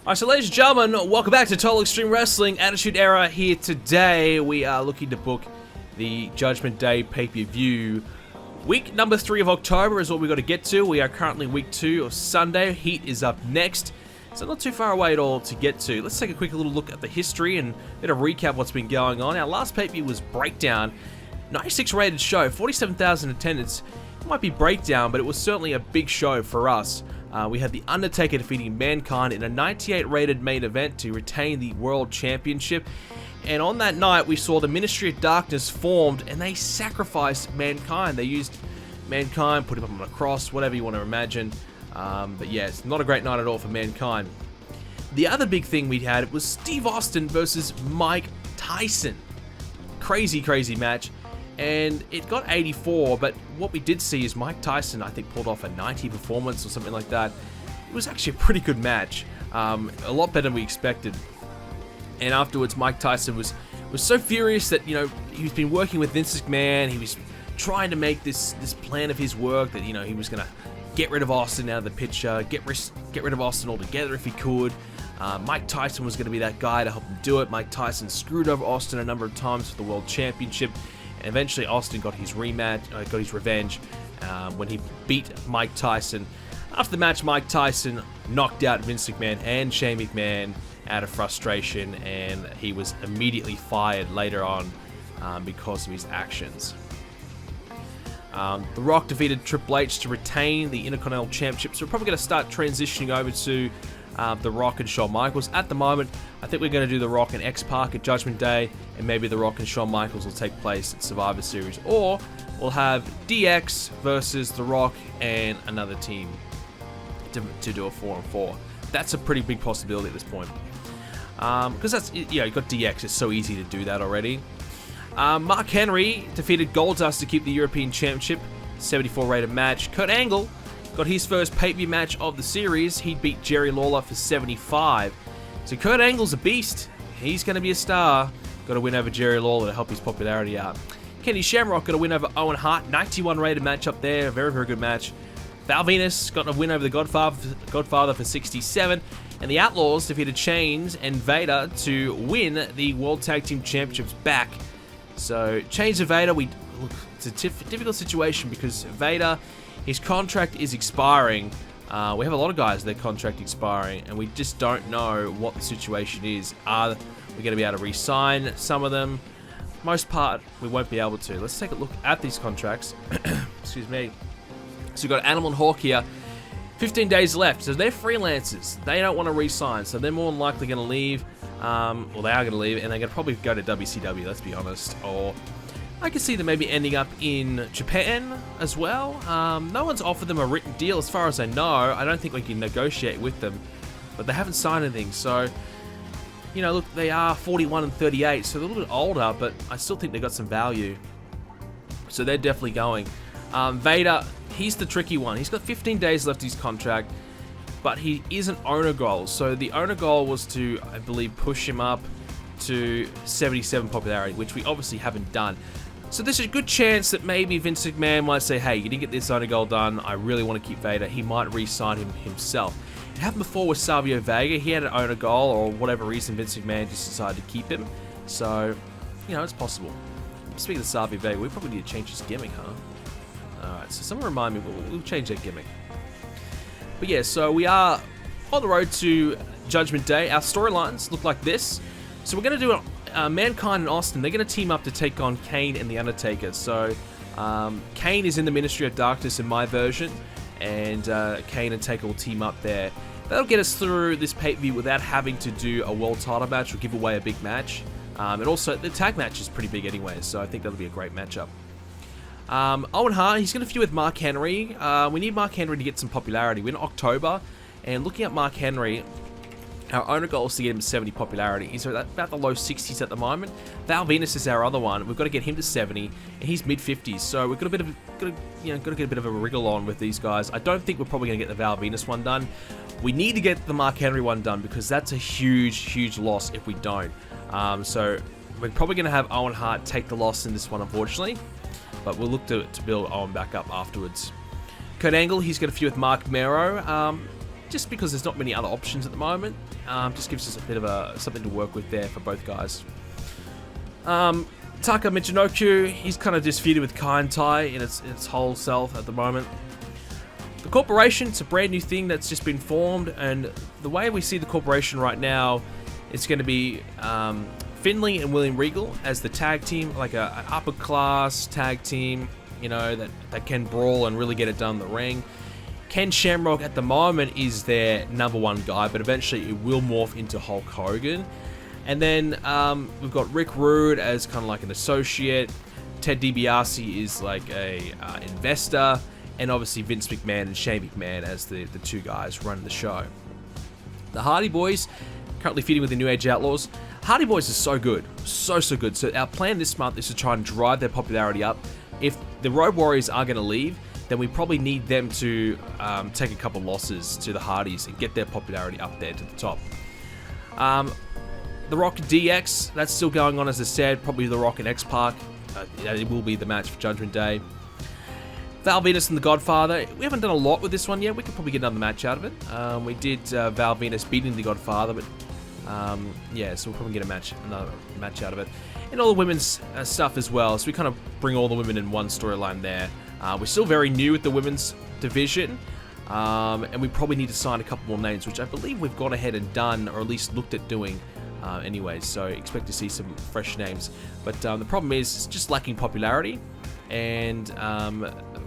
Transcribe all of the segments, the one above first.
Alright, so ladies and gentlemen, welcome back to Total Extreme Wrestling Attitude Era. Here today, we are looking to book the Judgment Day PPV. Week number 3 of October is what we've got to get to. We are currently week 2 of Sunday. Heat is up next, so not too far away at all to get to. Let's take a quick little look at the history and a bit of recap what's been going on. Our last PPV was Breakdown, 96 rated show, 47,000 attendance. It might be Breakdown, but it was certainly a big show for us. We had The Undertaker defeating Mankind in a 98 rated main event to retain the World Championship. And on that night, we saw the Ministry of Darkness formed, and they sacrificed Mankind. They used Mankind, put him on a cross, whatever you want to imagine. But yeah, it's not a great night at all for Mankind. The other big thing we had was Steve Austin versus Mike Tyson. Crazy, crazy match. And it got 84, but what we did see is Mike Tyson, I think, pulled off a 90 performance or something like that. It was actually a pretty good match. A lot better than we expected. And afterwards, Mike Tyson was so furious that, you know, he's been working with Vince McMahon. He was trying to make this plan of his work that, you know, he was going to get rid of Austin out of the picture, get rid of Austin altogether if he could. Mike Tyson was going to be that guy to help him do it. Mike Tyson screwed over Austin a number of times for the World Championship. And eventually Austin got his rematch, got his revenge when he beat Mike Tyson. After the match, Mike Tyson knocked out Vince McMahon and Shane McMahon out of frustration, and he was immediately fired later on because of his actions. The Rock defeated Triple H to retain the Intercontinental Championship, so we're probably going to start transitioning over to The Rock and Shawn Michaels. At the moment, I think we're going to do The Rock and X-Pac at Judgment Day, and maybe The Rock and Shawn Michaels will take place at Survivor Series, or we'll have DX versus The Rock and another team to do a 4-on-4. That's a pretty big possibility at this point, because that's, you know, you got DX. It's so easy to do that already. Mark Henry defeated Goldust to keep the European Championship, 74 rated match. Kurt Angle got his first pay-per-view match of the series. He beat Jerry Lawler for 75. So Kurt Angle's a beast. He's going to be a star. Got to win over Jerry Lawler to help his popularity out. Kenny Shamrock got a win over Owen Hart. 91 rated match up there. Very, very good match. Val Venus got a win over the Godfather for 67. And the Outlaws defeated Chains and Vader to win the World Tag Team Championships back. So Chains and Vader, it's a difficult situation because Vader, his contract is expiring. We have a lot of guys, their contract expiring, and we just don't know what the situation is. Are we going to be able to re-sign some of them? Most part, we won't be able to. Let's take a look at these contracts. Excuse me. So we've got Animal and Hawk here. 15 days left. So they're freelancers. They don't want to re-sign, so they're more than likely going to leave. Well, they are going to leave, and they're going to probably go to WCW, let's be honest. Or I can see them maybe ending up in Japan as well. No one's offered them a written deal as far as I know. I don't think we can negotiate with them, but they haven't signed anything. So, you know, look, they are 41 and 38, so they're a little bit older, but I still think they've got some value. So they're definitely going. Vader, he's the tricky one. He's got 15 days left his contract, but he is an owner goal. So the owner goal was to, I believe, push him up to 77 popularity, which we obviously haven't done. So there's a good chance that maybe Vince McMahon might say, hey, you didn't get this owner goal done. I really want to keep Vader. He might re-sign him himself. It happened before with Savio Vega. He had an owner goal, or whatever reason, Vince McMahon just decided to keep him. So, you know, it's possible. Speaking of Savio Vega, we probably need to change his gimmick, huh? Alright, so someone remind me, we'll change that gimmick. But yeah, so we are on the road to Judgment Day. Our storylines look like this. So we're going to do Mankind and Austin. They're going to team up to take on Kane and The Undertaker. So Kane is in the Ministry of Darkness in my version, and Kane and Taker will team up there. That'll get us through this pay-per-view without having to do a world title match or give away a big match. And also, the tag match is pretty big anyway, so I think that'll be a great matchup. Owen Hart, he's going to feud with Mark Henry. We need Mark Henry to get some popularity. We're in October, and looking at Mark Henry, our owner goal is to get him to 70 popularity. He's at about the low 60s at the moment. Val Venus is our other one. We've got to get him to 70, and he's mid-50s. So we've got to get a bit of a wriggle on with these guys. I don't think we're probably going to get the Val Venus one done. We need to get the Mark Henry one done because that's a huge, huge loss if we don't. So We're probably going to have Owen Hart take the loss in this one, unfortunately. But we'll look to build Owen back up afterwards. Kurt Angle, he's got a few with Mark Mero. Just because there's not many other options at the moment. Just gives us a bit of something to work with there for both guys. Taka Michinoku, he's kind of disputed with Kai and Tai in its whole self at the moment. The Corporation, it's a brand new thing that's just been formed, and the way we see the Corporation right now, it's going to be Finlay and William Regal as the tag team, like an upper class tag team, you know, that can brawl and really get it done in the ring. Ken Shamrock at the moment is their #1 guy, but eventually it will morph into Hulk Hogan. And then we've got Rick Rude as kind of like an associate. Ted DiBiase is like a investor. And obviously Vince McMahon and Shane McMahon as the two guys running the show. The Hardy Boys, currently feuding with the New Age Outlaws. Hardy Boys is so good. So good. So our plan this month is to try and drive their popularity up. If the Road Warriors are going to leave, then we probably need them to take a couple losses to the Hardys and get their popularity up there to the top. The Rock DX, that's still going on, as I said. Probably The Rock and X-Pac. It will be the match for Judgment Day. Val Venus and The Godfather. We haven't done a lot with this one yet. We could probably get another match out of it. We did Val Venus beating The Godfather, but yeah, so we'll probably get another match out of it. And all the women's stuff as well. So we kind of bring all the women in one storyline there. We're still very new with the women's division. And we probably need to sign a couple more names, which I believe we've gone ahead and done, or at least looked at doing anyways. So expect to see some fresh names. But the problem is it's just lacking popularity. And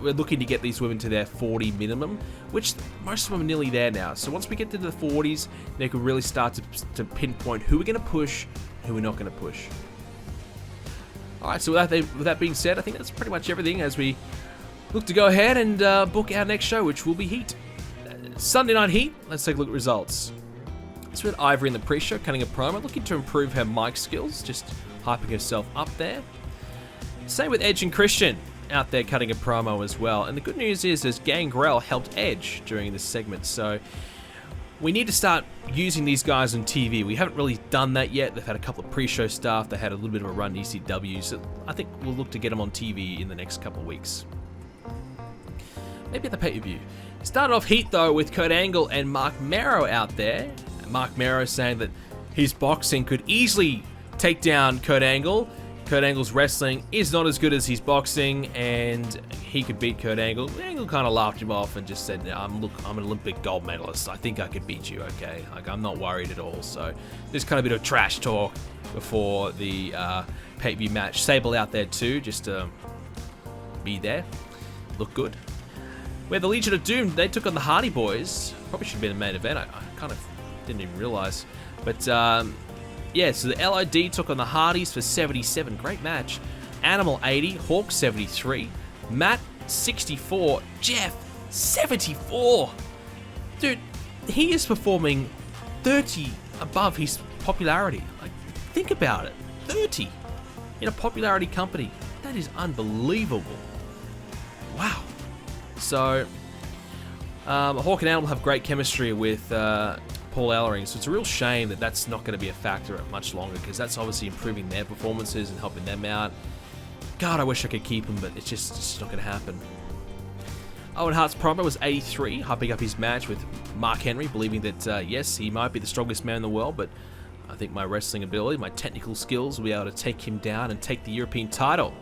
we're looking to get these women to their 40 minimum, which most of them are nearly there now. So once we get to the 40s, they can really start to pinpoint who we're going to push, who we're not going to push. Alright, so with that being said, I think that's pretty much everything as we look to go ahead and book our next show, which will be Heat. Sunday Night Heat, let's take a look at results. So with Ivory in the pre-show, cutting a promo, looking to improve her mic skills, just hyping herself up there. Same with Edge and Christian, out there cutting a promo as well. And the good news is Gangrel helped Edge during this segment, so we need to start using these guys on TV. We haven't really done that yet. They've had a couple of pre-show stuff. They had a little bit of a run in ECW, so I think we'll look to get them on TV in the next couple of weeks. Maybe at the pay-per-view. Started off Heat, though, with Kurt Angle and Mark Mero out there. Mark Mero saying that his boxing could easily take down Kurt Angle. Kurt Angle's wrestling is not as good as his boxing, and he could beat Kurt Angle. Angle kind of laughed him off and just said, look, I'm an Olympic gold medalist. I think I could beat you, okay? Like, I'm not worried at all. So there's kind of a bit of trash talk before the pay-per-view match. Sable out there too, just to be there. Look good. Where the Legion of Doom, they took on the Hardy Boys. Probably should have been a main event. I kind of didn't even realize. But yeah, so the LOD took on the Hardys for 77. Great match. Animal 80, Hawk 73, Matt 64, Jeff 74. Dude, he is performing 30 above his popularity. Like, think about it. 30 in a popularity company. That is unbelievable. Wow. So, Hawk and Animal have great chemistry with Paul Ellering, so it's a real shame that that's not going to be a factor much longer, because that's obviously improving their performances and helping them out. God, I wish I could keep him, but it's just not going to happen. Owen Hart's promo was 83, hyping up his match with Mark Henry, believing that, yes, he might be the strongest man in the world, but I think my wrestling ability, my technical skills will be able to take him down and take the European title.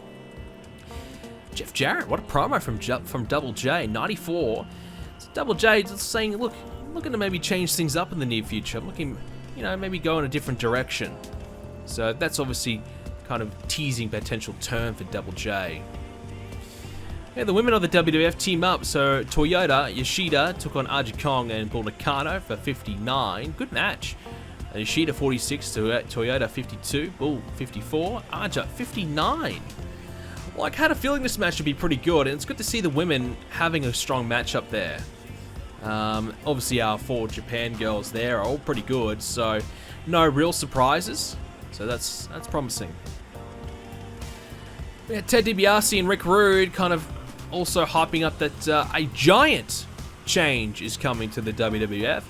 Jeff Jarrett, what a promo from Double J, 94. So Double J just saying, look, I'm looking to maybe change things up in the near future. I'm looking, maybe go in a different direction. So that's obviously kind of teasing potential turn for Double J. Yeah, the women of the WWF team up. So Toyota Yoshida took on Aja Kong and Bull Nakano for 59. Good match. Yoshida 46 to Toyota 52. Bull 54. Aja 59. Well, I had a feeling this match would be pretty good, and it's good to see the women having a strong match up there. Obviously, our 4 Japan girls there are all pretty good, so no real surprises. So that's promising. We had Ted DiBiase and Rick Rude kind of also hyping up that a giant change is coming to the WWF.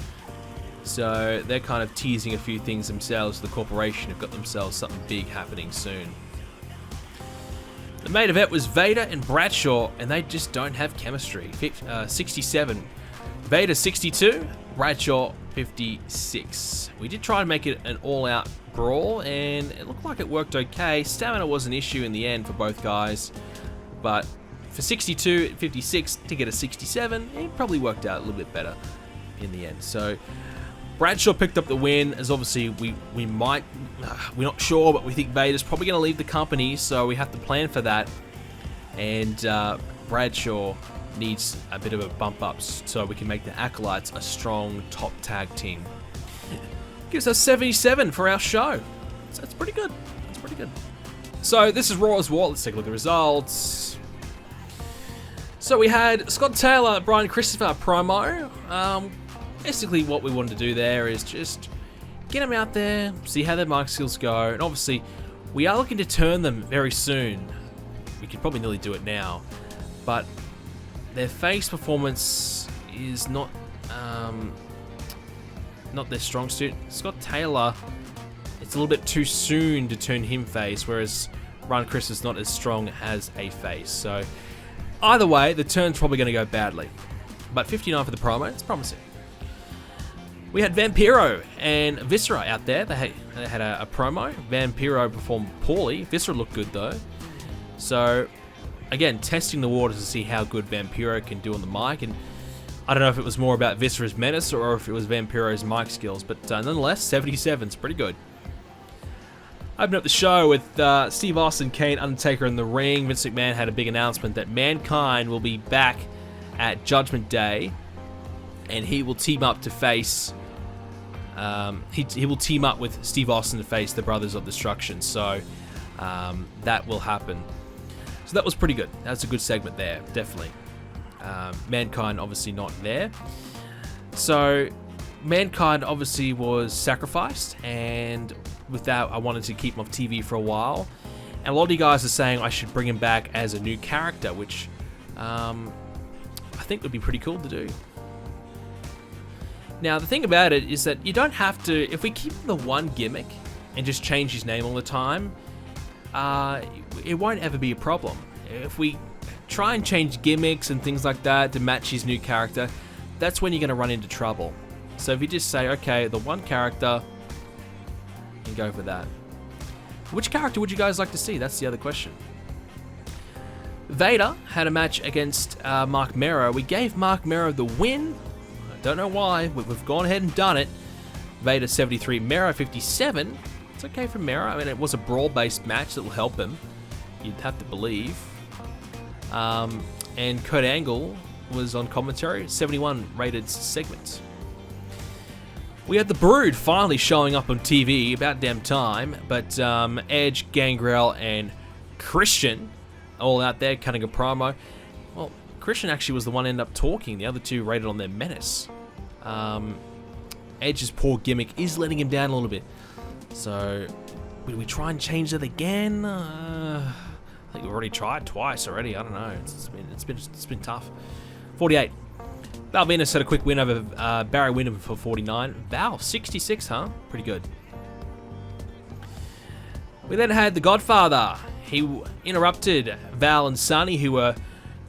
So they're kind of teasing a few things themselves. The corporation have got themselves something big happening soon. The main event was Vader and Bradshaw, and they just don't have chemistry. 67. Vader 62, Bradshaw 56. We did try to make it an all-out brawl, and it looked like it worked okay. Stamina was an issue in the end for both guys, but for 62 and 56 to get a 67, it probably worked out a little bit better in the end. So Bradshaw picked up the win, as obviously we're not sure, but we think Vader's probably going to leave the company, so we have to plan for that. And Bradshaw needs a bit of a bump up so we can make the Acolytes a strong top tag team. Gives us 77 for our show. So that's pretty good. That's pretty good. So this is Raw as well. Let's take a look at the results. So we had Scott Taylor, Brian Christopher promo. Basically what we wanted to do there is just get them out there, see how their mic skills go, and obviously we are looking to turn them very soon. We could probably nearly do it now, but their face performance is not their strong suit. Scott Taylor, it's a little bit too soon to turn him face, whereas Brian Chris is not as strong as a face. So either way, the turn's probably going to go badly. But 59 for the promo, it's promising. We had Vampiro and Viscera out there. They had a promo. Vampiro performed poorly. Viscera looked good though. So again, testing the waters to see how good Vampiro can do on the mic. And I don't know if it was more about Viscera's menace or if it was Vampiro's mic skills. But nonetheless, 77 is pretty good. Opened up the show with Steve Austin, Kane, Undertaker in the ring. Vince McMahon had a big announcement that Mankind will be back at Judgment Day, and he will team up to face. He will team up with Steve Austin to face the Brothers of Destruction. So that will happen. So that was pretty good. That's a good segment there, definitely. Mankind obviously not there. So Mankind obviously was sacrificed, and with that I wanted to keep him off TV for a while. And a lot of you guys are saying I should bring him back as a new character, which I think would be pretty cool to do. Now the thing about it is that you don't have to, if we keep the one gimmick and just change his name all the time, it won't ever be a problem. If we try and change gimmicks and things like that to match his new character, that's when you're going to run into trouble. So if you just say, okay, the one character, and go for that. Which character would you guys like to see? That's the other question. Vader had a match against Mark Mero. We gave Mark Mero the win. I don't know why. We've gone ahead and done it. Vader 73, Mero 57. It's okay for Mero. I mean, it was a brawl-based match that will help him. You'd have to believe. And Kurt Angle was on commentary. 71 rated segment. We had the Brood finally showing up on TV, about damn time. But Edge, Gangrel, and Christian all out there cutting a promo. Well, Christian actually was the one ended up talking. The other two rated on their menace. Edge's poor gimmick is letting him down a little bit. So, will we try and change that again? I think we've already tried twice already. I don't know. It's been tough. 48. Val Venus had a quick win over Barry Windham for 49. Val 66, huh? Pretty good. We then had the Godfather. He interrupted Val and Sonny, who were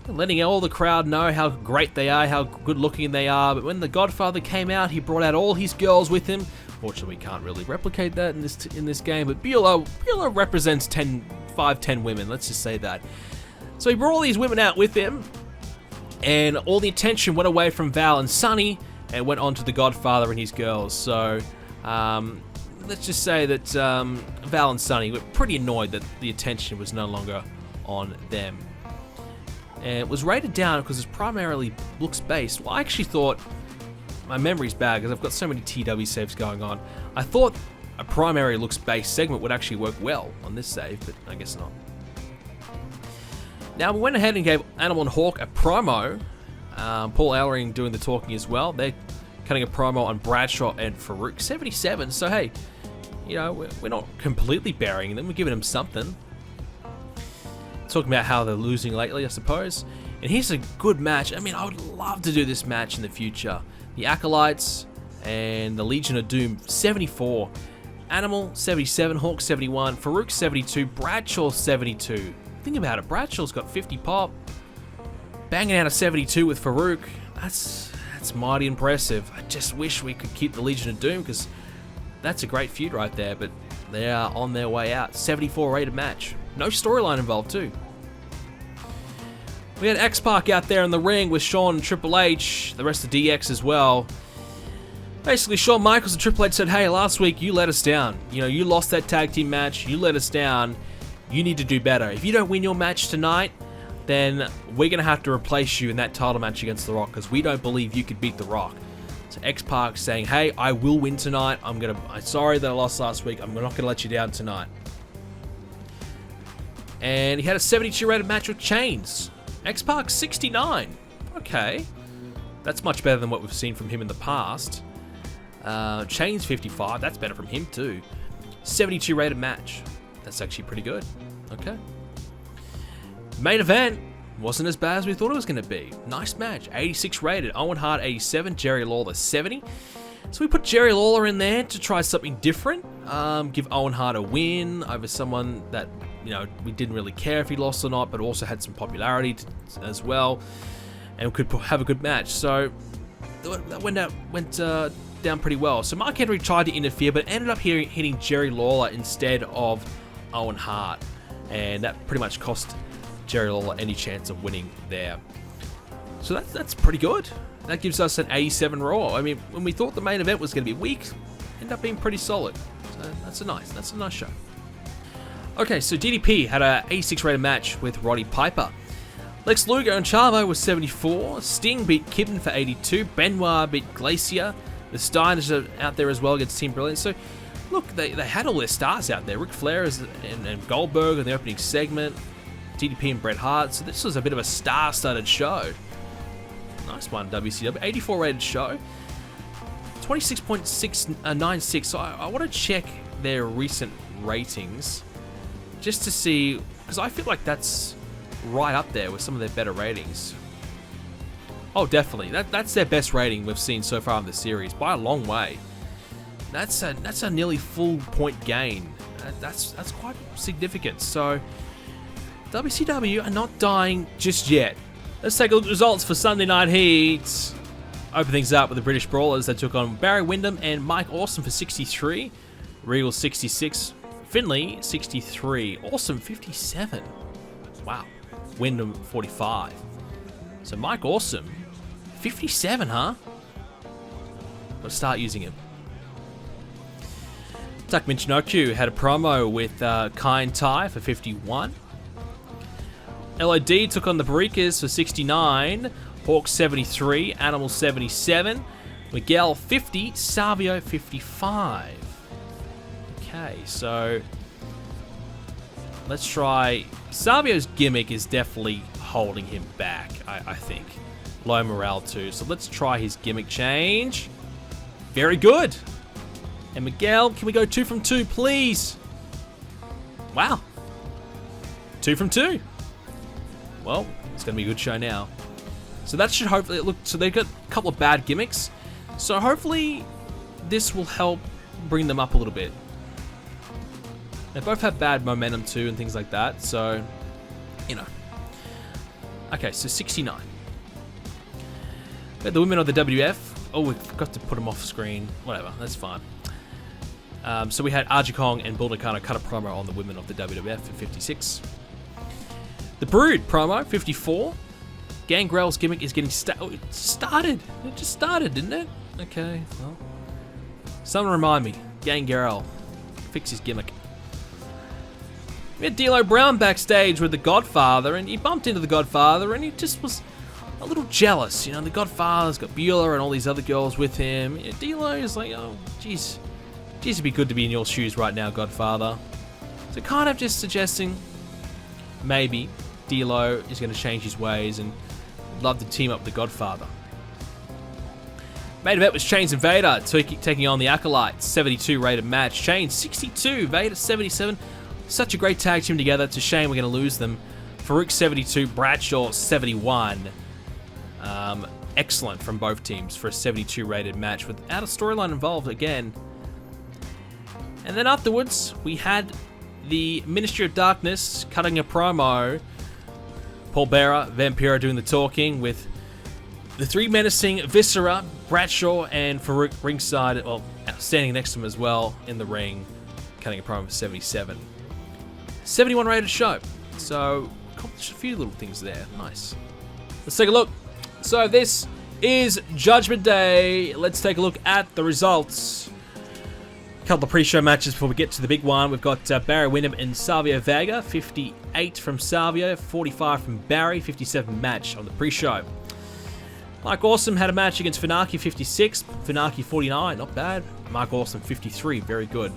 letting all the crowd know how great they are, how good looking they are. But when the Godfather came out, he brought out all his girls with him. Fortunately, we can't really replicate that in this game. But Bueller represents 10 women. Let's just say that. So he brought all these women out with him, and all the attention went away from Val and Sonny and went on to the Godfather and his girls. So let's just say that Val and Sonny were pretty annoyed that the attention was no longer on them. And it was rated down because it's primarily looks-based. Well, I actually thought, my memory's bad because I've got so many TW saves going on. I thought a primary looks-based segment would actually work well on this save, but I guess not. Now, we went ahead and gave Animal and Hawk a promo. Paul Ellering doing the talking as well. They're cutting a promo on Bradshaw and Farouk. 77, so hey, you know, we're not completely burying them. We're giving them something. Talking about how they're losing lately, I suppose. And here's a good match. I mean, I would love to do this match in the future. The Acolytes And the Legion of Doom, 74. Animal, 77. Hawk, 71. Farouk, 72. Bradshaw, 72. Think about it. Bradshaw's got 50 pop. Banging out a 72 with Farouk. That's mighty impressive. I just wish we could keep the Legion of Doom, because that's a great feud right there. But they are on their way out. 74 rated match. No storyline involved too. We had X-Pac out there in the ring with Shawn and Triple H. The rest of DX as well. Basically, Shawn Michaels and Triple H said, hey, last week you let us down. You know, you lost that tag team match. You let us down. You need to do better. If you don't win your match tonight, then we're going to have to replace you in that title match against The Rock, because we don't believe you could beat The Rock. So X-Pac saying, hey, I will win tonight. I'm sorry that I lost last week. I'm not going to let you down tonight. And he had a 72 rated match with Chains. X-Pac 69. Okay. That's much better than what we've seen from him in the past. Chains 55. That's better from him too. 72 rated match. That's actually pretty good. Okay. Main event wasn't as bad as we thought it was going to be. Nice match. 86 rated. Owen Hart 87. Jerry Lawler 70. So we put Jerry Lawler in there to try something different. Give Owen Hart a win over someone that, you know, we didn't really care if he lost or not, but also had some popularity as well, and could have a good match. So that went down pretty well. So Mark Henry tried to interfere, but ended up hitting Jerry Lawler instead of Owen Hart, and that pretty much cost Jerry Lawler any chance of winning there. So that's pretty good. That gives us an 87 Raw. I mean, when we thought the main event was going to be weak, ended up being pretty solid. So that's a nice show. Okay, so DDP had a 86 rated match with Roddy Piper. Lex Luger and Chavo was 74. Sting beat Kidman for 82. Benoit beat Glacier. The Steiners are out there as well against Team Brilliant. So, look, they had all their stars out there. Ric Flair and Goldberg in the opening segment. DDP and Bret Hart. So this was a bit of a star-studded show. Nice one, WCW. 84 rated show. 26.696. So I want to check their recent ratings just to see, because I feel like that's right up there with some of their better ratings. Oh, definitely. That's their best rating we've seen so far in the series by a long way. That's a nearly full point gain. That's quite significant. So WCW are not dying just yet. Let's take a look at the results for Sunday Night Heat. Open things up with the British Brawlers. They took on Barry Windham and Mike Awesome for 63. Regal 66. Finley 63. Awesome 57. Wow. Windham 45. So Mike Awesome 57, huh? Gotta start using him. Tuck Michinoku had a promo with Kai and Tai for 51. LOD took on the Barikas for 69. Hawk 73. Animal 77. Miguel 50. Savio 55. Okay, so let's try. Savio's gimmick is definitely holding him back, I think. Low morale too. So let's try his gimmick change. Very good. And Miguel, can we go 2 from 2, please? Wow. 2 from 2. Well, it's going to be a good show now. So that should hopefully look. So they've got a couple of bad gimmicks. So hopefully this will help bring them up a little bit. They both have bad momentum too and things like that. So, you know. Okay, so 69. We had the women of the WF. Oh, we forgot to put them off screen. Whatever, that's fine. So we had Aja Kong and Bull Nakano cut a promo on the women of the WWF for 56. The Brood promo, 54. Gangrel's gimmick is getting it started. It just started, didn't it? Okay, well. Someone remind me. Gangrel. Fix his gimmick. We had D'Lo Brown backstage with the Godfather, and he bumped into the Godfather, and he just was a little jealous. You know, the Godfather's got Beulah and all these other girls with him. Yeah, D'Lo is like, oh, jeez. Jeez, it'd be good to be in your shoes right now, Godfather. So kind of just suggesting maybe D'Lo is going to change his ways and love to team up with the Godfather. Main event was Chains and Vader taking on the Acolytes. 72 rated match. Chains 62, Vader 77. Such a great tag team together. It's a shame we're going to lose them. Farouk 72, Bradshaw 71. excellent from both teams for a 72 rated match without a storyline involved again. And then afterwards, we had the Ministry of Darkness cutting a promo. Paul Bearer, Vampiro doing the talking with the three menacing Viscera, Bradshaw, and Farouk ringside, well, standing next to him as well in the ring, cutting a promo for 77. 71 rated show. So, accomplished a few little things there. Nice. Let's take a look. So, this is Judgment Day. Let's take a look at the results. A couple of pre-show matches before we get to the big one. We've got Barry Windham and Savio Vega. 58 from Savio, 45 from Barry, 57 match on the pre-show. Mike Awesome had a match against Funaki, 56. Funaki, 49. Not bad. Mike Awesome, 53. Very good.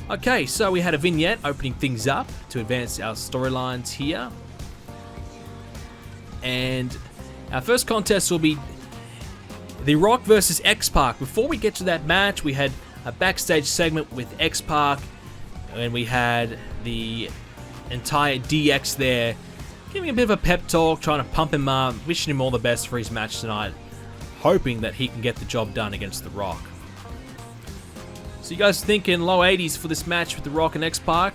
Okay, so we had a vignette opening things up to advance our storylines here. And our first contest will be The Rock versus X-Pac. Before we get to that match, we had a backstage segment with X-Pac, and we had the entire DX there, giving a bit of a pep talk, trying to pump him up, wishing him all the best for his match tonight, hoping that he can get the job done against The Rock. So you guys thinking low 80s for this match with The Rock and X-Pac?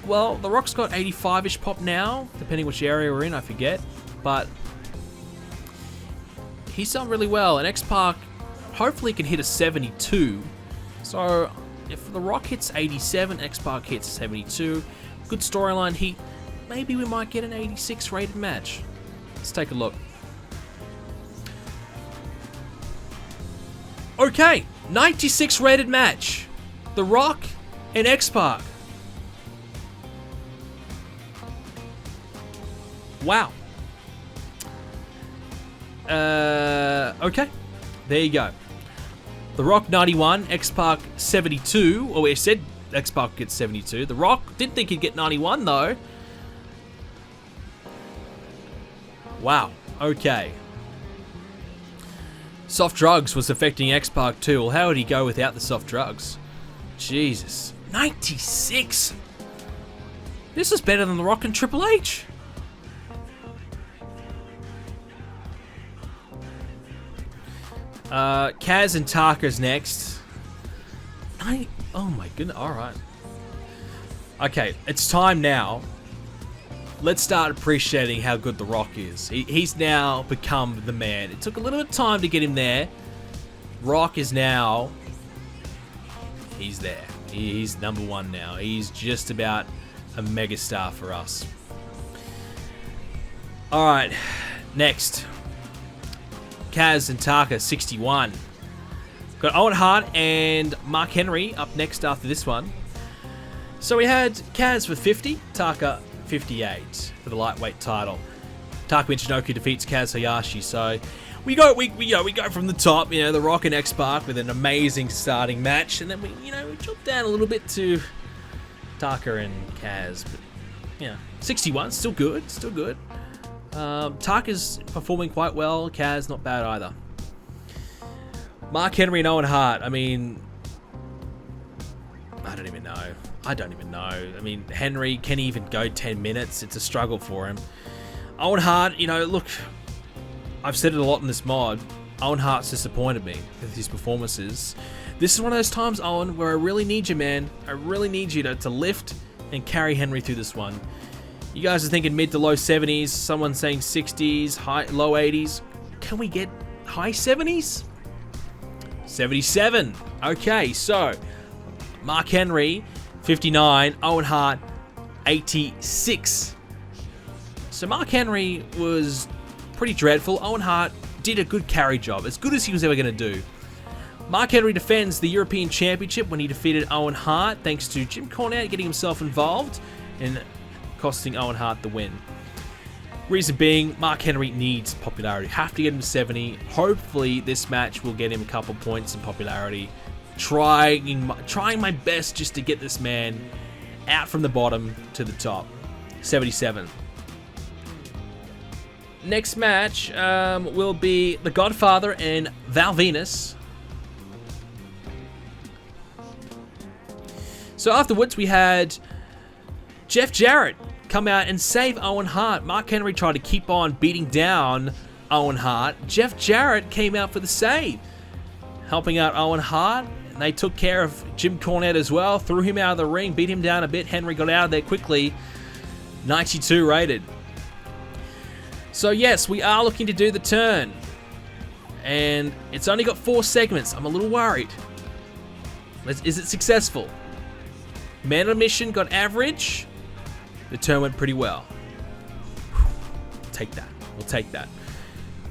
Well, The Rock's got 85-ish pop now, depending which area we're in, I forget. But he's done really well, and X-Pac hopefully can hit a 72. So if The Rock hits 87, X-Pac hits 72, good storyline heat, maybe we might get an 86 rated match. Let's take a look. Okay, 96 rated match. The Rock and X-Pac. Wow. Okay. There you go. The Rock 91, X-Pac 72. Or we said X-Pac gets 72. The Rock didn't think he'd get 91 though. Wow. Okay. Soft drugs was affecting X-Pac too. Well, how would he go without the soft drugs? Jesus. 96! This is better than The Rock and Triple H. Kaz and Taka's next. Oh my goodness. Alright. Okay, it's time now. Let's start appreciating how good The Rock is. He's now become the man. It took a little bit of time to get him there. Rock is now... He's there. He's #1 now. He's just about a megastar for us. Alright, next. Kaz and Taka, 61. Got Owen Hart and Mark Henry up next after this one. So we had Kaz with 50, Taka 58 for the lightweight title. Taka Michinoku defeats Kaz Hayashi. So we go from the top, The Rock and X-Pac with an amazing starting match, and then we drop down a little bit to Taka and Kaz. But 61, still good. Taka's performing quite well. Kaz not bad either. Mark Henry and Owen Hart. I mean, I don't even know. I mean, Henry, can he even go 10 minutes? It's a struggle for him. Owen Hart, look, I've said it a lot in this mod. Owen Hart's disappointed me with his performances. This is one of those times, Owen, where I really need you, man. I really need you to lift and carry Henry through this one. You guys are thinking mid to low 70s. Someone's saying 60s, low 80s. Can we get high 70s? 77. Okay, so Mark Henry, 59. Owen Hart, 86. So Mark Henry was pretty dreadful. Owen Hart did a good carry job, as good as he was ever going to do. Mark Henry defends the European Championship when he defeated Owen Hart, thanks to Jim Cornette getting himself involved and costing Owen Hart the win. Reason being, Mark Henry needs popularity. Have to get him to 70. Hopefully, this match will get him a couple points in popularity. Trying my best just to get this man out from the bottom to the top. 77. Next match will be The Godfather and Val Venus. So afterwards, we had Jeff Jarrett come out and save Owen Hart. Mark Henry tried to keep on beating down Owen Hart. Jeff Jarrett came out for the save, helping out Owen Hart. And they took care of Jim Cornette as well, threw him out of the ring, beat him down a bit. Henry got out of there quickly. 92 rated. So yes, we are looking to do the turn. And it's only got 4 segments. I'm a little worried. Is it successful? Man on mission got average. The turn went pretty well. Take that. We'll take that.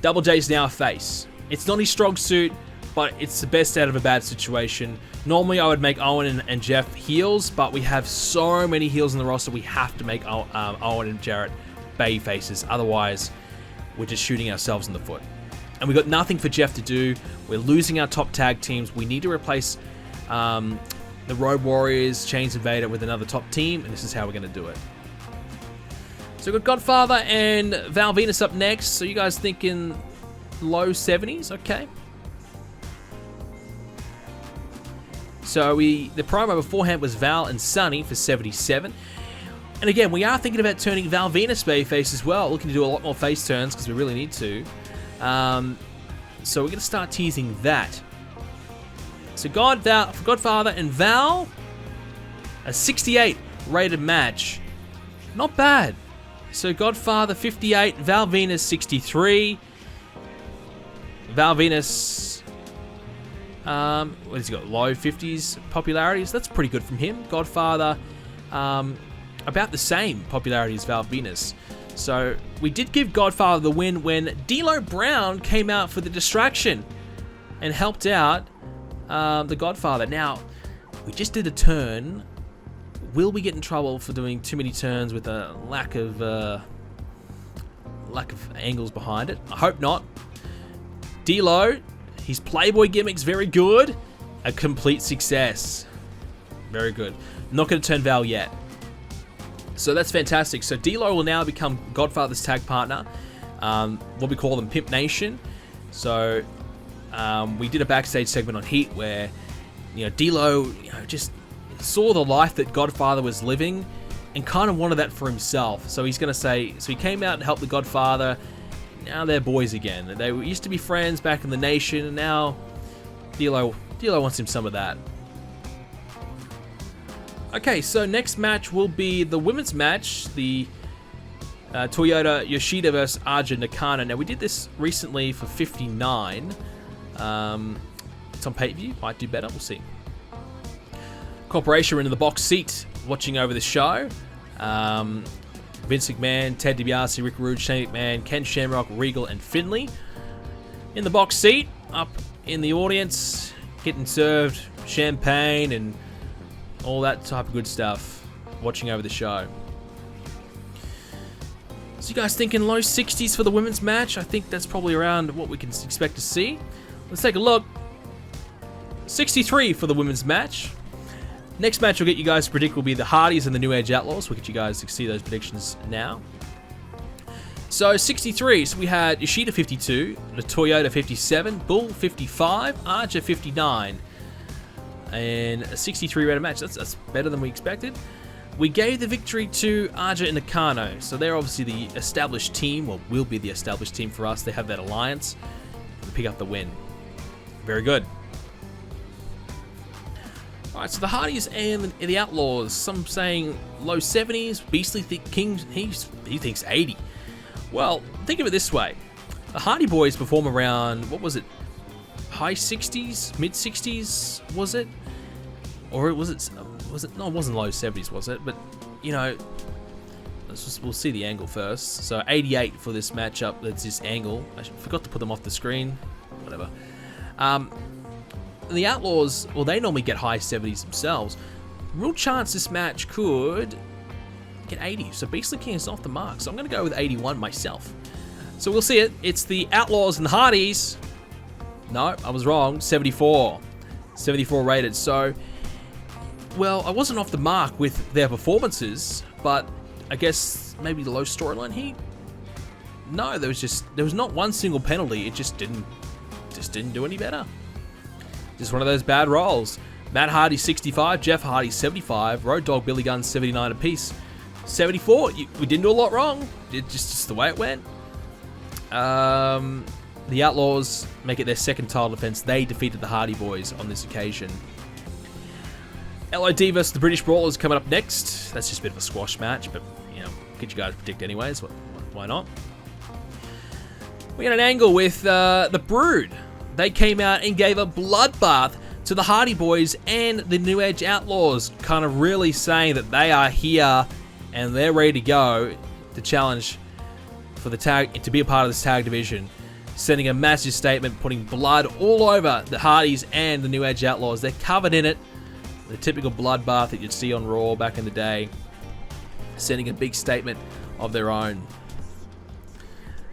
Double J's now a face. It's not his strong suit, but it's the best out of a bad situation. Normally I would make Owen and Jeff heels, but we have so many heels in the roster, we have to make Owen and Jarrett baby faces. Otherwise, we're just shooting ourselves in the foot. And we've got nothing for Jeff to do. We're losing our top tag teams. We need to replace the Road Warriors, Chains Invader with another top team, and this is how we're going to do it. So we've got Godfather and Val Venus up next. So you guys thinking low 70s? Okay. So the promo beforehand was Val and Sunny for 77. And again, we are thinking about turning Val Venus babyface as well. Looking to do a lot more face turns because we really need to. So we're going to start teasing that. So Godfather and Val, a 68 rated match. Not bad. So Godfather 58, Val Venus 63. Val Venus, what has he got? Low 50s popularities. That's pretty good from him. Godfather, about the same popularity as Val Venus. So we did give Godfather the win when D'Lo Brown came out for the distraction and helped out the Godfather. Now, we just did a turn. Will we get in trouble for doing too many turns with a lack of angles behind it? I hope not. D'Lo, his Playboy gimmick's very good. A complete success. Very good. Not going to turn Val yet. So that's fantastic. So D'Lo will now become Godfather's tag partner. What we call them Pimp Nation. So we did a backstage segment on Heat where D'Lo just saw the life that Godfather was living and kind of wanted that for himself. So he's going to say, so he came out and helped the Godfather. Now they're boys again. They used to be friends back in the Nation, and now D'Lo wants him some of that. Okay, so next match will be the women's match, the Toyota Yoshida versus Aja Nakano. Now, we did this recently for 59. It's on pay-per-view. Might do better. We'll see. Corporation are in the box seat watching over the show. Vince McMahon, Ted DiBiase, Rick Rude, Shane McMahon, Ken Shamrock, Regal, and Finlay. In the box seat, up in the audience, getting served champagne and all that type of good stuff, watching over the show. So you guys thinking low 60s for the women's match? I think that's probably around what we can expect to see. Let's take a look. 63 for the women's match. Next match we'll get you guys to predict will be the Hardys and the New Age Outlaws. We'll get you guys to see those predictions now. So 63, so we had Yoshida 52, the Toyota 57, Bull 55, Aja 59. And a 63 rated match. That's better than we expected. We gave the victory to Aja and Nakano. So they're obviously the established team, or will be the established team for us. They have that alliance to pick up the win. Very good. Alright, so the Hardys and the Outlaws. Some saying low 70s. Beastly King, he thinks 80. Well, think of it this way. The Hardy Boys perform around, what was it? High 60s, mid 60s, was it? Or was it? No, it wasn't low 70s, was it? But we'll see the angle first. So 88 for this matchup. That's this angle. I forgot to put them off the screen. Whatever. The Outlaws, well, they normally get high 70s themselves. Real chance this match could get 80. So Beastly King is off the mark. So I'm going to go with 81 myself. So we'll see it. It's the Outlaws and the Hardys. No, I was wrong. 74. 74 rated. So, well, I wasn't off the mark with their performances, but I guess maybe the low storyline heat? No, there was not one single penalty. It just didn't do any better. Just one of those bad rolls. Matt Hardy 65, Jeff Hardy 75, Road Dogg Billy Gunn 79 apiece. 74. We didn't do a lot wrong. It's just the way it went. The Outlaws make it their second title defense. They defeated the Hardy Boys on this occasion. LOD versus the British Brawlers coming up next. That's just a bit of a squash match, but you know, get you guys to predict anyways. Why not? We got an angle with the Brood. They came out and gave a bloodbath to the Hardy Boys and the New Age Outlaws, kind of really saying that they are here and they're ready to go to challenge for the tag, to be a part of this tag division, sending a massive statement, putting blood all over the Hardys and the New Age Outlaws. They're covered in it, the typical bloodbath that you'd see on Raw back in the day, sending a big statement of their own.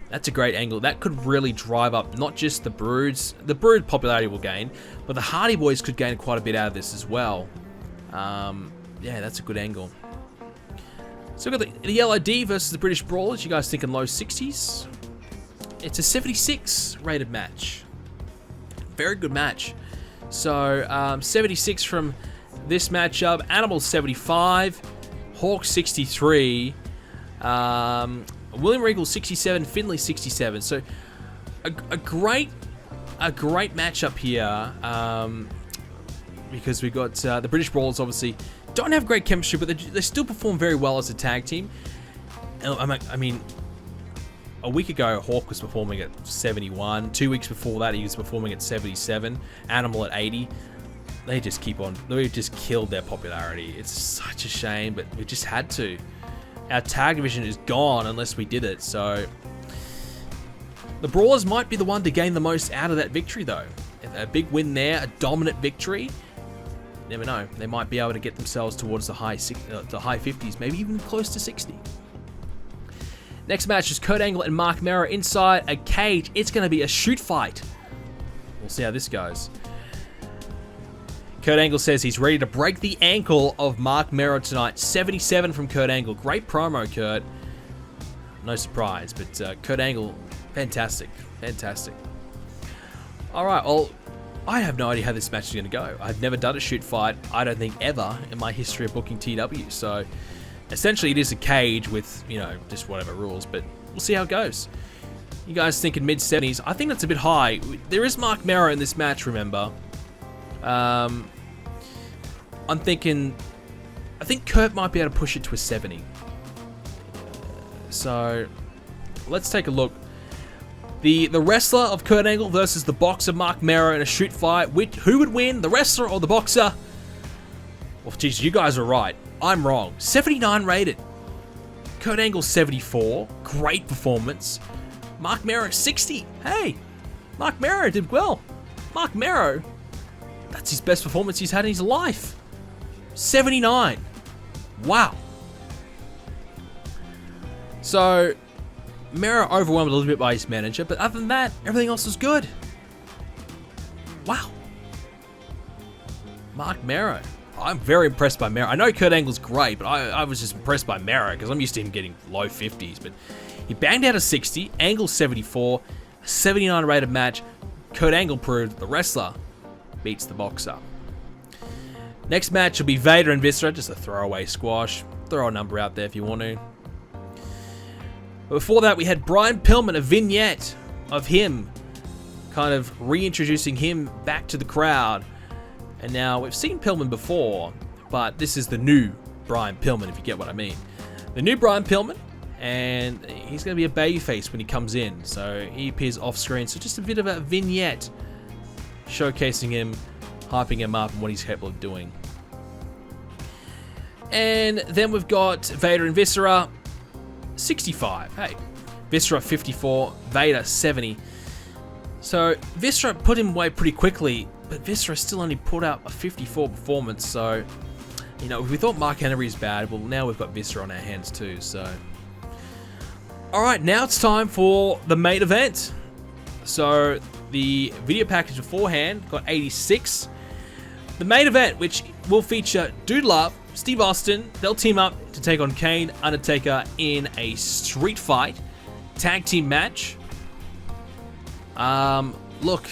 That's a great angle. That could really drive up not just the Broods. The Brood popularity will gain, but the Hardy Boys could gain quite a bit out of this as well. Yeah, that's a good angle. So we've got the LOD versus the British Brawlers. You guys thinking low 60s? It's a 76 rated match. Very good match. So 76 from this matchup. Animal 75. Hawk 63. William Regal 67. Finley 67. So a great matchup here. Because we got the British Brawlers obviously don't have great chemistry, but they still perform very well as a tag team. I mean, a week ago, Hawk was performing at 71. 2 weeks before that, he was performing at 77. Animal at 80. They just keep on. They just killed their popularity. It's such a shame, but we just had to. Our tag division is gone unless we did it. So the Brawlers might be the one to gain the most out of that victory, though. A big win there, a dominant victory. Never know. They might be able to get themselves towards the high 50s, maybe even close to 60. Next match is Kurt Angle and Mark Mero inside a cage. It's going to be a shoot fight. We'll see how this goes. Kurt Angle says he's ready to break the ankle of Mark Mero tonight. 77 from Kurt Angle. Great promo, Kurt. No surprise, but Kurt Angle, fantastic. Fantastic. All right, well, I have no idea how this match is going to go. I've never done a shoot fight, I don't think ever, in my history of booking TW. So, essentially, it is a cage with, you know, just whatever rules, but we'll see how it goes. You guys thinking mid-70s? I think that's a bit high. There is Mark Mero in this match, remember. I'm thinking, I think Kurt might be able to push it to a 70. So, let's take a look. The wrestler of Kurt Angle versus the boxer Mark Mero in a shoot fight. Who would win, the wrestler or the boxer? Well, geez, you guys are right. I'm wrong. 79 rated. Kurt Angle 74. Great performance. Mark Mero 60. Hey, Mark Mero did well. Mark Mero, that's his best performance he's had in his life. 79. Wow. So, Mero overwhelmed a little bit by his manager, but other than that, everything else was good. Wow. Mark Mero. I'm very impressed by Mero. I know Kurt Angle's great, but I was just impressed by Mero because I'm used to him getting low 50s. But he banged out a 60, Angle 74, a 79 rated match. Kurt Angle proved the wrestler beats the boxer. Next match will be Vader and Viscera, just a throwaway squash. Throw a number out there if you want to. But before that, we had Brian Pillman, a vignette of him, kind of reintroducing him back to the crowd. And now, we've seen Pillman before, but this is the new Brian Pillman, if you get what I mean. The new Brian Pillman, and he's going to be a babyface when he comes in. So, he appears off screen. So, just a bit of a vignette showcasing him, hyping him up, and what he's capable of doing. And then we've got Vader and Viscera, 65. Hey, Viscera 54, Vader 70. So Viscera put him away pretty quickly, but Viscera still only put out a 54 performance. So, you know, if we thought Mark Henry is bad, well, now we've got Viscera on our hands too. So, all right, now it's time for the main event. So the video package beforehand got 86. The main event, which will feature Dude Love, Steve Austin, they'll team up to take on Kane, Undertaker in a street fight tag team match. Look,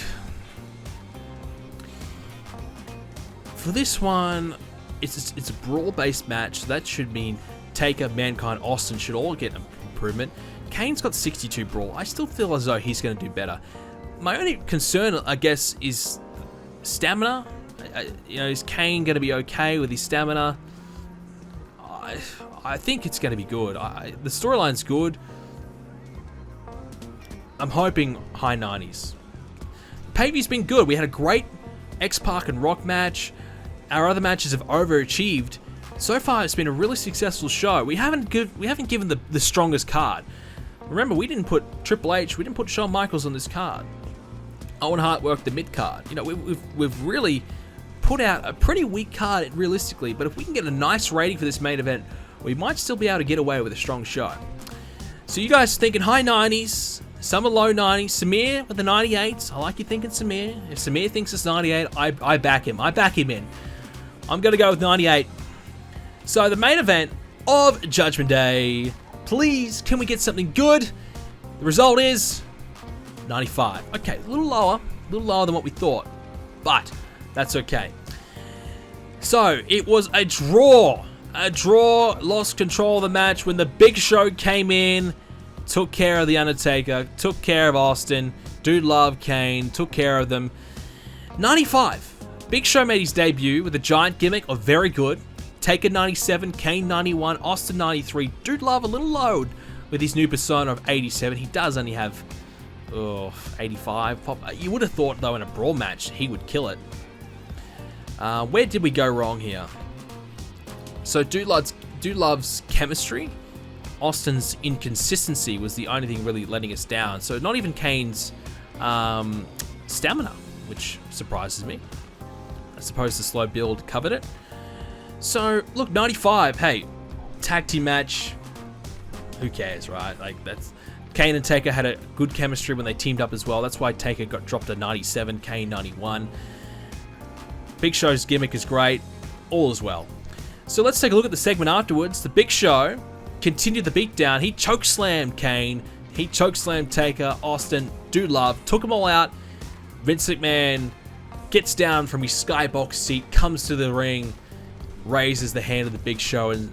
for this one, it's a brawl-based match, so that should mean Taker, Mankind, Austin should all get an improvement. Kane's got 62 brawl. I still feel as though he's going to do better. My only concern, I guess, is stamina. Is Kane going to be okay with his stamina? I think it's going to be good. The storyline's good. I'm hoping high 90s. PPV's been good. We had a great X-Pac and Rock match. Our other matches have overachieved. So far, it's been a really successful show. We haven't given the strongest card. Remember, we didn't put Triple H, we didn't put Shawn Michaels on this card. Owen Hart worked the mid card. We've really put out a pretty weak card realistically, but if we can get a nice rating for this main event, we might still be able to get away with a strong show. So you guys thinking high 90s, some are low 90s. Samir with the 98s. I like you thinking Samir. If Samir thinks it's 98, I back him. I back him in. I'm going to go with 98. So the main event of Judgment Day. Please, can we get something good? The result is 95. Okay, a little lower than what we thought, but that's okay. So it was a draw. Lost control of the match when the Big Show came in, took care of The Undertaker, took care of Austin, Dude Love, Kane, took care of them. 95. Big Show made his debut with a giant gimmick of very good. Taker 97, Kane 91, Austin 93. Dude Love a little low with his new persona of 87. He does only have 85 pop. You would have thought though in a brawl match he would kill it. Where did we go wrong here? So Dude Love's chemistry, Austin's inconsistency was the only thing really letting us down. So not even Kane's stamina, which surprises me. I suppose the slow build covered it. So, look, 95, hey, tag team match, who cares, right? Like, that's Kane and Taker had a good chemistry when they teamed up as well. That's why Taker got dropped to 97, Kane 91. Big Show's gimmick is great, all is well. So let's take a look at the segment afterwards. The Big Show continued the beatdown. He chokeslammed Kane, he chokeslammed Taker, Austin, Dude Love, took them all out. Vince McMahon gets down from his skybox seat, comes to the ring, raises the hand of the Big Show and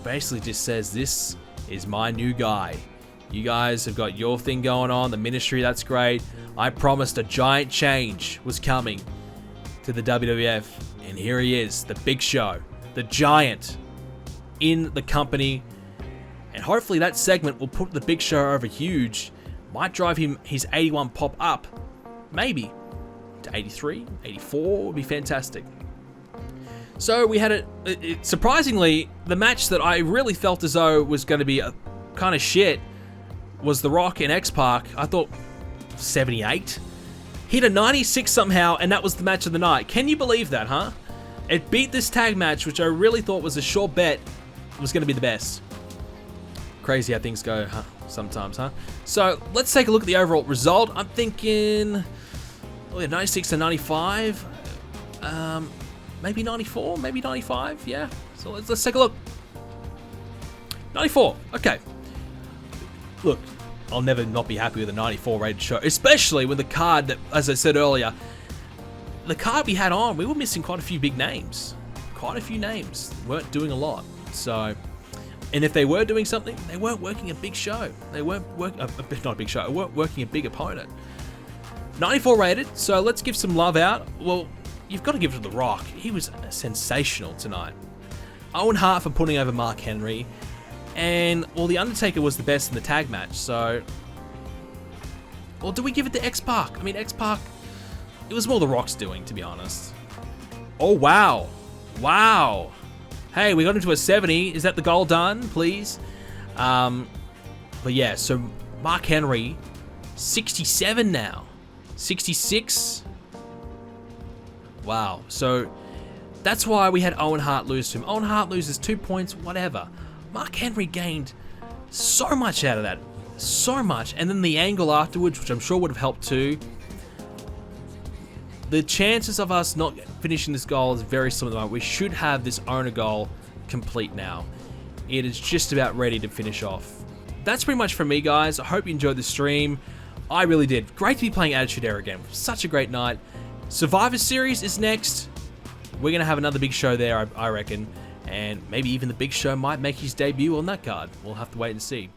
basically just says, "This is my new guy. You guys have got your thing going on, the ministry, that's great. I promised a giant change was coming to the WWF, and here he is, the Big Show, the giant in the company." And hopefully that segment will put the Big Show over huge. Might drive him his 81 pop up, maybe to 83, 84 would be fantastic. So we had surprisingly, the match that I really felt as though was going to be a kind of shit was The Rock and X-Pac. I thought 78. Hit a 96 somehow, and that was the match of the night. Can you believe that, huh? It beat this tag match, which I really thought was a sure bet was going to be the best. Crazy how things go, huh? Sometimes, huh? So let's take a look at the overall result. I'm thinking 96 to 95. Maybe 94, maybe 95, yeah. So let's take a look. 94, okay. Look, I'll never not be happy with a 94 rated show, especially with the card that, as I said earlier, the card we had on, we were missing quite a few big names. Quite a few names weren't doing a lot. So, and if they were doing something, they weren't working a big show. They weren't working, not a big show, they weren't working a big opponent. 94 rated, so let's give some love out. Well, you've got to give it to The Rock. He was sensational tonight. Owen Hart for putting over Mark Henry. And, well, The Undertaker was the best in the tag match, so... Well, do we give it to X-Pac? I mean, X-Pac... It was more The Rock's doing, to be honest. Oh, wow. Wow. Hey, we got into a 70. Is that the goal done, please? But yeah, so Mark Henry, 67 now. 66... Wow, so that's why we had Owen Hart lose to him. Owen Hart loses 2 points, whatever. Mark Henry gained so much out of that. So much. And then the angle afterwards, which I'm sure would have helped too. The chances of us not finishing this goal is very similar. We should have this owner goal complete now. It is just about ready to finish off. That's pretty much from me, guys. I hope you enjoyed the stream. I really did. Great to be playing Attitude Era again. Such a great night. Survivor Series is next. We're going to have another big show there, I reckon. and maybe even the Big Show might make his debut on that card. We'll have to wait and see.